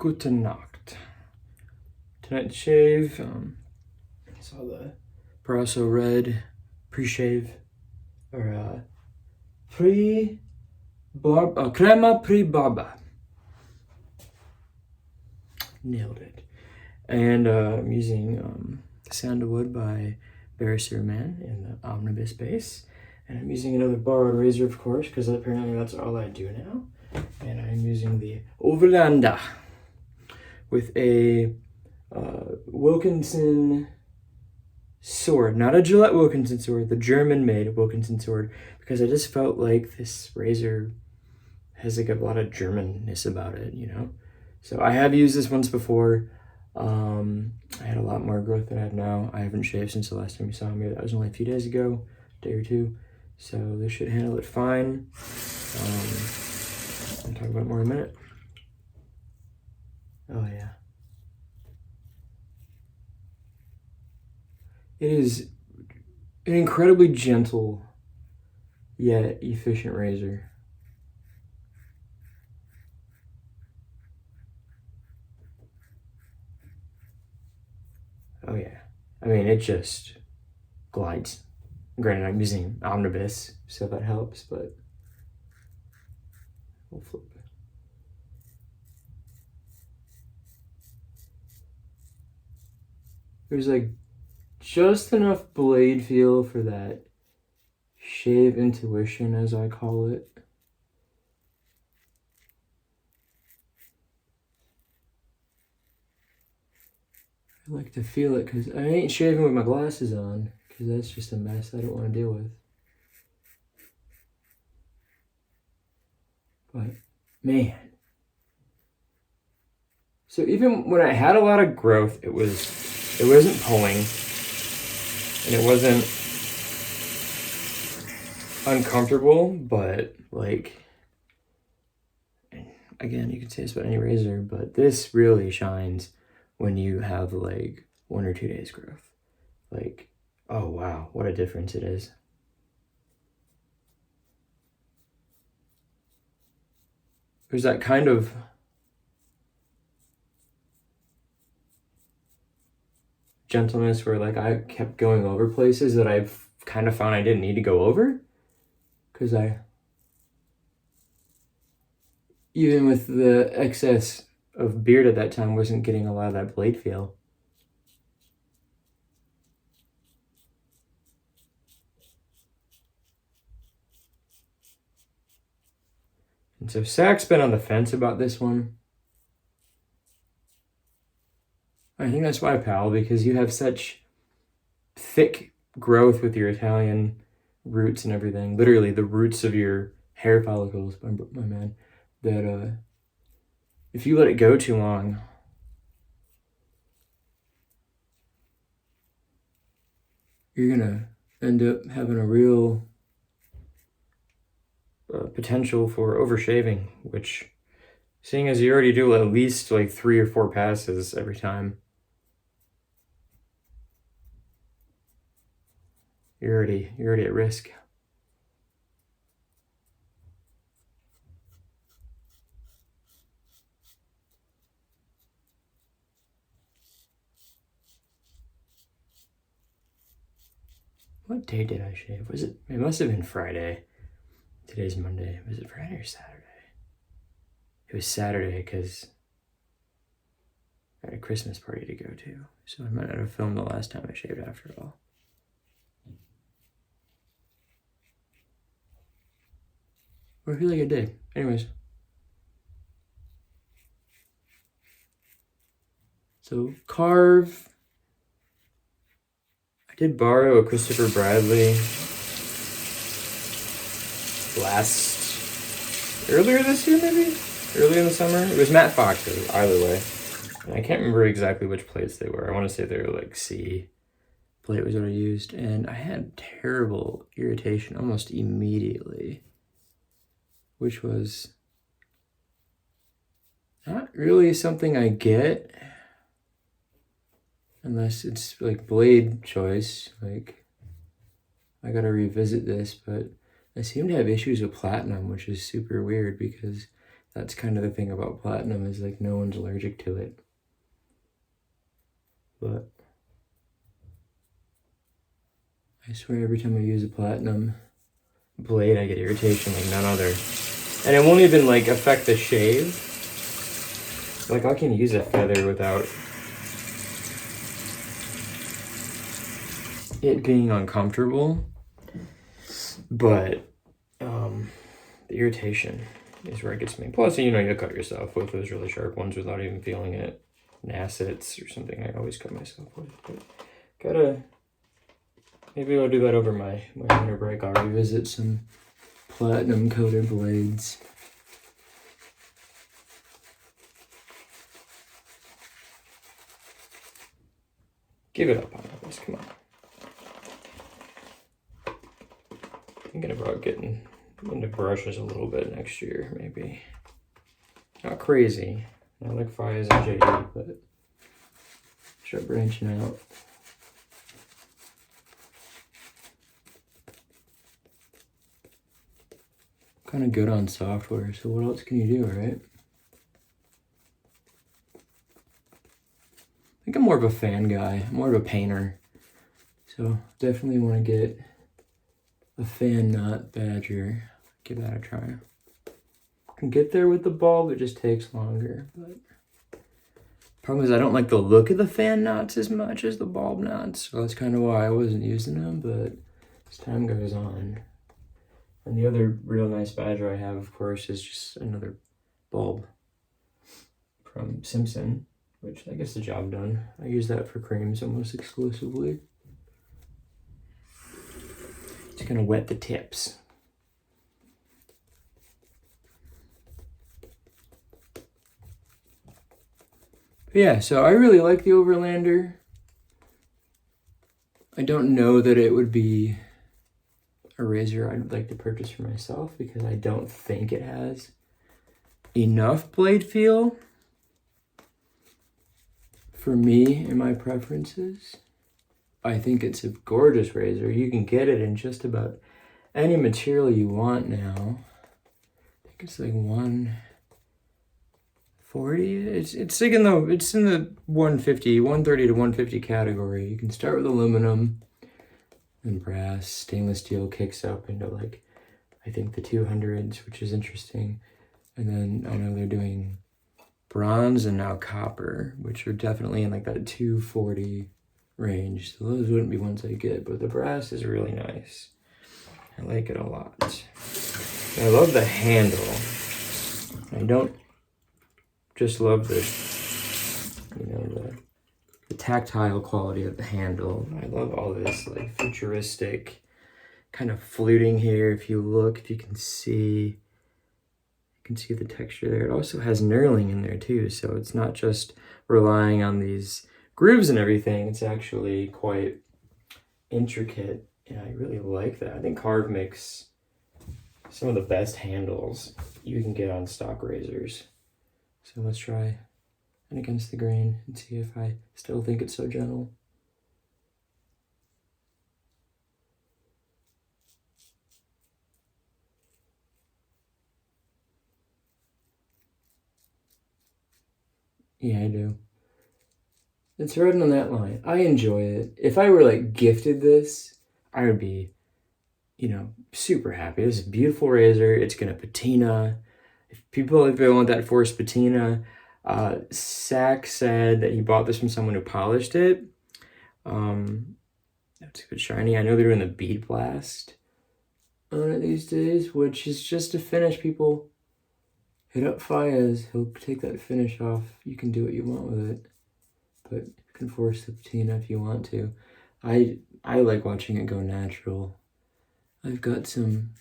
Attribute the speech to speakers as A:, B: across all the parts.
A: Gute Nacht. Tonight shave. Saw the Barroso Red pre-shave or crema pre-barba. Nailed it. And I'm using Sandalwood by Barrister Man in the Omnibus base. And I'm using another borrowed razor, of course, because apparently that's all I do now. And I'm using the Overlander with a Wilkinson sword. Not a Gillette Wilkinson sword, the German-made Wilkinson sword, because I just felt like this razor has like a lot of Germanness about it, you know? So I have used this once before. I had a lot more growth than I have now. I haven't shaved since the last time you saw me. That was only a few days ago, a day or two. So this should handle it fine. I'll talk about it more in a minute. Oh yeah. It is an incredibly gentle yet efficient razor. Oh yeah. I mean, it just glides. Granted, I'm using Omnibus, so that helps, but we'll flip it. There's like just enough blade feel for that shave intuition, as I call it. I like to feel it because I ain't shaving with my glasses on, because that's just a mess I don't want to deal with. But man, so even when I had a lot of growth, it wasn't pulling, and it wasn't uncomfortable, but like, again, you can say this about any razor, but this really shines when you have like 1 or 2 days growth. Like, oh wow, what a difference it is. There's that kind of gentleness where like I kept going over places that I've kind of found I didn't need to go over, because even with the excess of beard at that time, wasn't getting a lot of that blade feel. And so Zach's been on the fence about this one. I think that's why, pal, because you have such thick growth with your Italian roots and everything. Literally the roots of your hair follicles, my man, that if you let it go too long, you're gonna end up having a real potential for overshaving, which, seeing as you already do at least like 3 or 4 passes every time, you're already at risk. What day did I shave? It must have been Friday. Today's Monday. Was it Friday or Saturday? It was Saturday because I had a Christmas party to go to. So I might not have filmed the last time I shaved after all. Or I feel like I did. Anyways. So Karve. I did borrow a Christopher Bradley earlier this year, maybe? Early in the summer? It was Matt Fox, either way. And I can't remember exactly which plates they were. I want to say they were like C plate was what I used. And I had terrible irritation almost immediately, which was not really something I get unless it's like blade choice. Like, I gotta revisit this, but I seem to have issues with platinum, which is super weird because That's kind of the thing about platinum, is like no one's allergic to it. But I swear every time I use a platinum blade, I get irritation like none other. And it won't even like affect the shave. Like I can use a feather without it being uncomfortable. But the irritation is where it gets me. Plus, you know, you cut yourself with those really sharp ones without even feeling it. Nassets or something I always cut myself with. But gotta, maybe I'll do that over my winter break. I'll revisit some platinum coated blades. Give it up on this, come on. Thinking about getting into brushes a little bit next year, maybe. Not crazy. Not like Fias and JD, but start branching out. Kind of good on software, so what else can you do, right? I think I'm more of a fan guy, more of a painter. So definitely want to get a fan knot badger. Give that a try. Can get there with the bulb, it just takes longer. But problem is I don't like the look of the fan knots as much as the bulb knots. So that's kind of why I wasn't using them, but as time goes on. And the other real nice badger I have, of course, is just another bulb from Simpson, which I guess the job done. I use that for creams almost exclusively. Just gonna wet the tips. But yeah, so I really like the Overlander. I don't know that it would be a razor I'd like to purchase for myself because I don't think it has enough blade feel for me and my preferences. I think it's a gorgeous razor. You can get it in just about any material you want now. I think it's like 140. It's like in the 150, 130 to 150 category. You can start with aluminum and brass. Stainless steel kicks up into like, I think the 200s, which is interesting. And then I know they're doing bronze and now copper, which are definitely in like that 240 range. So those wouldn't be ones I get, but the brass is really nice. I like it a lot. I love the handle. I don't just love the, you know, the tactile quality of the handle. I love all this like futuristic kind of fluting here. If you can see the texture there. It also has knurling in there too, so it's not just relying on these grooves and everything. It's actually quite intricate, and I really like that. I think Karve makes some of the best handles you can get on stock razors. So let's try and against the grain and see if I still think it's so gentle. Yeah, I do. It's right on that line. I enjoy it. If I were like gifted this, I would be, you know, super happy. This is a beautiful razor. It's gonna patina. If they want that forced patina, Sack said that he bought this from someone who polished it. It's a bit shiny. I know they're doing the bead blast on it these days, which is just a finish. People hit up Fias. He'll take that finish off. You can do what you want with it, but you can force the patina if you want to. I like watching it go natural. I've got some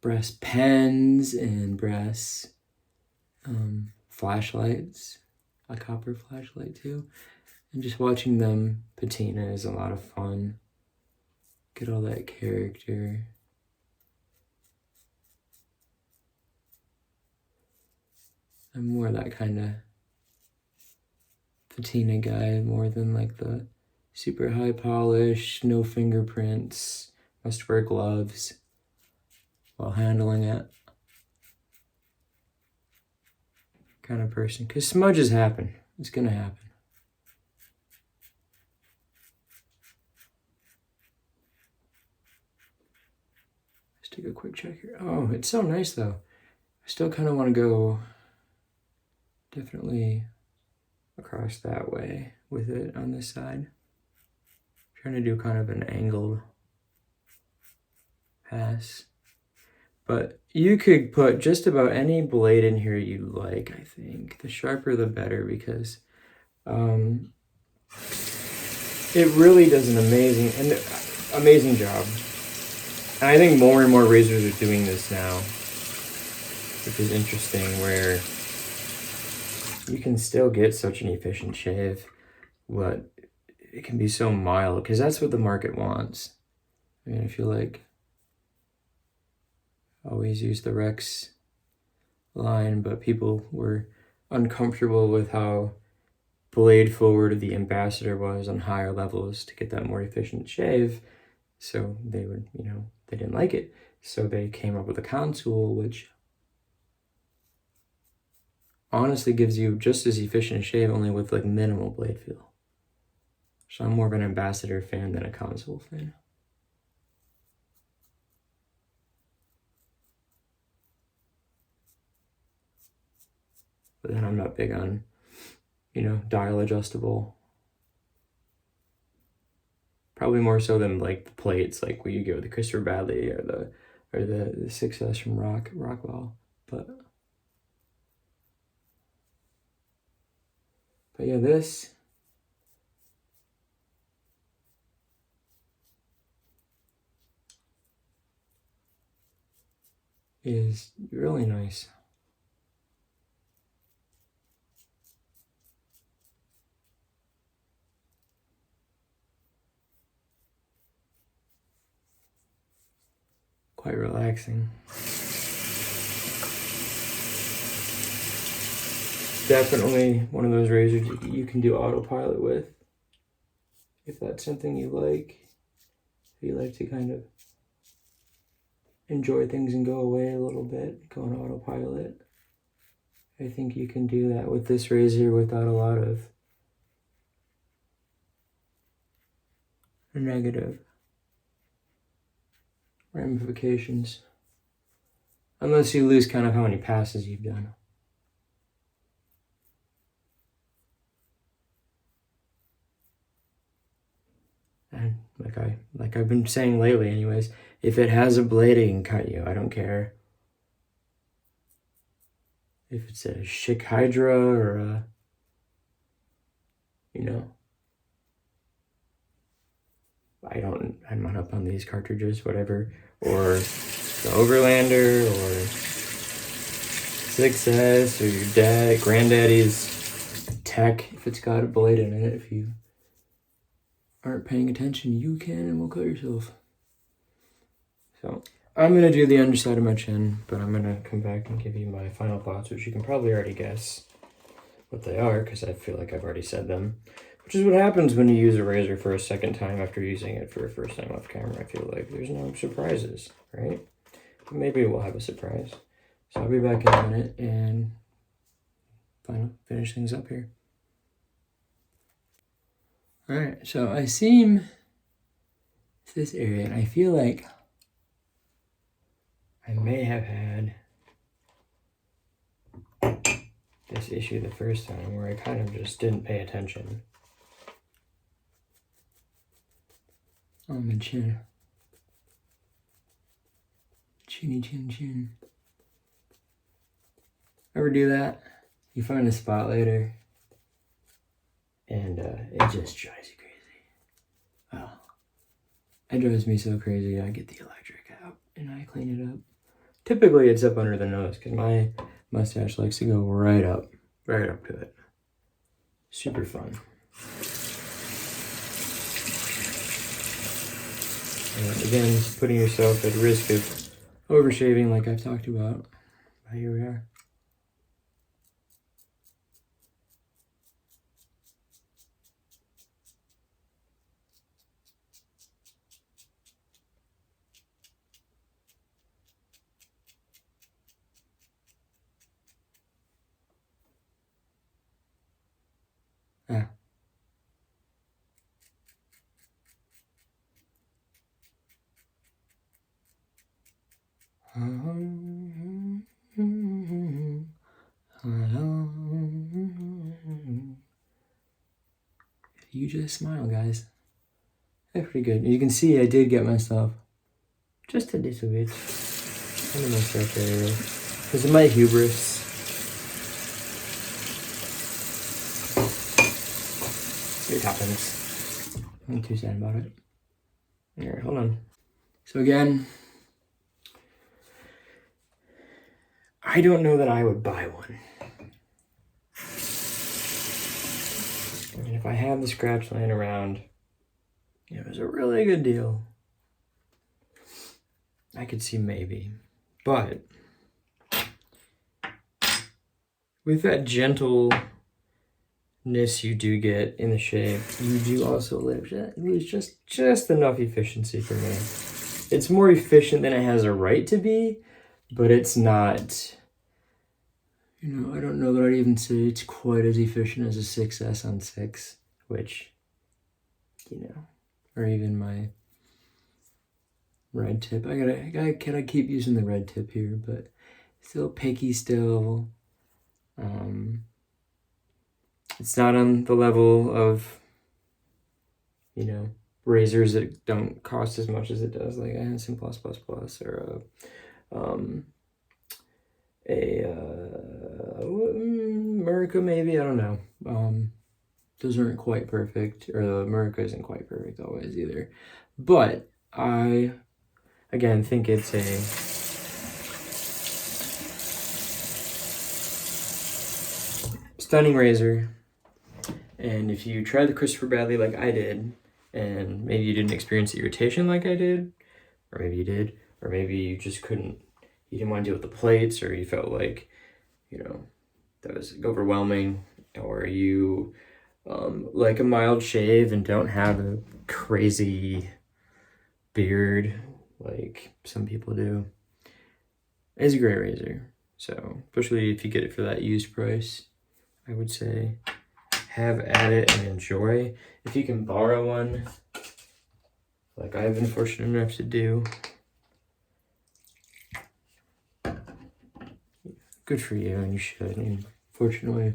A: brass pens and brass flashlights, a copper flashlight too, and just watching them patina is a lot of fun. Get all that character. I'm more that kind of patina guy, more than like the super high polish, no fingerprints, must wear gloves while handling it. kind of person. Because smudges happen. It's going to happen. Let's take a quick check here. Oh, it's so nice though. I still kind of want to go definitely across that way with it on this side. Trying to do kind of an angled pass. But you could put just about any blade in here you like, I think. The sharper the better, because it really does an amazing job. And I think more and more razors are doing this now, which is interesting, where you can still get such an efficient shave, but it can be so mild, because that's what the market wants. I mean, I feel like always use the Rex line, but people were uncomfortable with how blade forward the Ambassador was on higher levels to get that more efficient shave. So they would, they didn't like it. So they came up with a Consul, which honestly gives you just as efficient a shave, only with like minimal blade feel. So I'm more of an Ambassador fan than a Consul fan. But then I'm not big on, dial adjustable. Probably more so than like the plates, like what you get with the Christopher Bradley or the 6S from Rockwell. But yeah, this is really nice. Quite relaxing. Definitely one of those razors you can do autopilot with, if that's something you like. If you like to kind of enjoy things and go away a little bit, go on autopilot, I think you can do that with this razor without a lot of negative ramifications. Unless you lose kind of how many passes you've done. And like I've been saying lately anyways, if it has a blade, it can cut you. I don't care if it's a Schick Hydra or a, I'm not up on these cartridges, whatever, or the Overlander or 6S or your granddaddy's Tech, if it's got a blade in it. If you aren't paying attention, you can and will cut yourself. So I'm going to do the underside of my chin, but I'm going to come back and give you my final thoughts, which you can probably already guess what they are, because I feel like I've already said them, which is what happens when you use a razor for a second time after using it for a first time off camera. I feel like there's no surprises, right? But maybe we'll have a surprise. So I'll be back in a minute and finish things up here. All right, so I seam this area, and I feel like I may have had this issue the first time, where I kind of just didn't pay attention on my chin. Chinny chin chin. Ever do that? You find a spot later, and it just drives you crazy. Oh, it drives me so crazy. I get the electric out and I clean it up. Typically it's up under the nose, because my mustache likes to go right up to it. Super fun. And again, putting yourself at risk of overshaving, like I've talked about. But here we are. You just smile, guys. That's pretty good. You can see I did get myself just a little bit under my stretch area because of my hubris. It happens. I'm too sad about it. Alright, hold on. So again, I don't know that I would buy one. And if I have the scratch laying around, it was a really good deal, I could see maybe. But with that gentleness you do get in the shape, you do also lose just enough efficiency for me. It's more efficient than it has a right to be, but it's not, I don't know that I'd even say it's quite as efficient as a 6S on 6, which, or even my red tip. I gotta keep using the red tip here, but still picky still. It's not on the level of, razors that don't cost as much as it does, like a Hansen Plus or a Murica maybe, I don't know. Those aren't quite perfect, or the Murica isn't quite perfect always either. But I, again, think it's a stunning razor. And if you try the Christopher Bradley like I did, and maybe you didn't experience irritation like I did, or maybe you did, or maybe you just you didn't want to deal with the plates, or you felt like, that was overwhelming, or you like a mild shave and don't have a crazy beard like some people do, it's a great razor. So, especially if you get it for that used price, I would say have at it and enjoy. If you can borrow one, like I've been fortunate enough to do, good for you, and you should. And fortunately,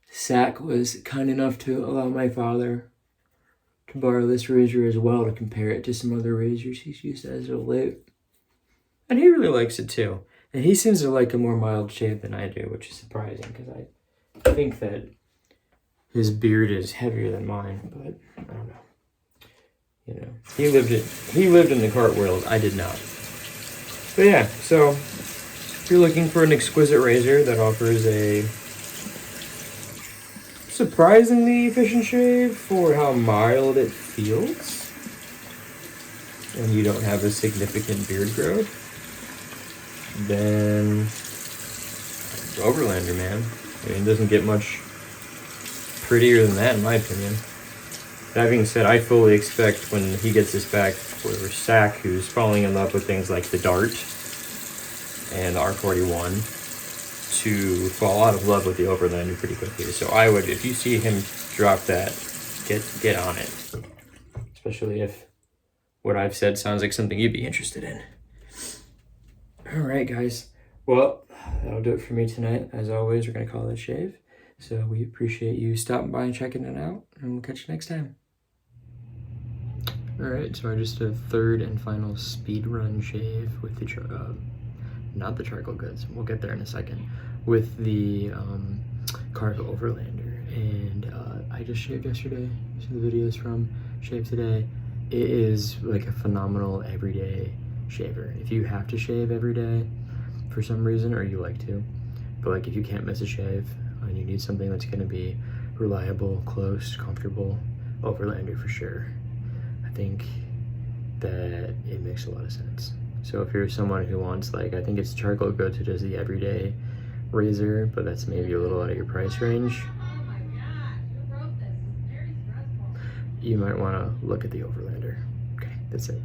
A: Sack was kind enough to allow my father to borrow this razor as well to compare it to some other razors he's used as of late. And he really likes it too. And he seems to like a more mild shave than I do, which is surprising because I think that his beard is heavier than mine, but I don't know. He lived in the cart world. I did not. But yeah, so if you're looking for an exquisite razor that offers a surprisingly efficient shave for how mild it feels, and you don't have a significant beard growth, then Overlander, man. It doesn't get much prettier than that, in my opinion. That being said, I fully expect when he gets this back for Sack, who's falling in love with things like the Dart and the R41, to fall out of love with the Overlander pretty quickly. So I would, if you see him drop that, get on it. Especially if what I've said sounds like something you'd be interested in. Alright, guys. Well, that'll do it for me tonight. As always, we're going to call it a shave. So we appreciate you stopping by and checking it out, and we'll catch you next time. Alright, so I just did a third and final speed run shave with the, not the charcoal goods, we'll get there in a second, with the Karve Overlander. And I just shaved yesterday, so the video is from Shave Today. It is like a phenomenal everyday shaver. If you have to shave every day for some reason, or you like to, but like if you can't miss a shave and you need something that's going to be reliable, close, comfortable, Overlander for sure. I think that it makes a lot of sense. So if you're someone who wants, like, I think it's charcoal goods who does the everyday razor, but that's maybe a little out of your price range, you might want to look at the Overlander. Okay, that's it.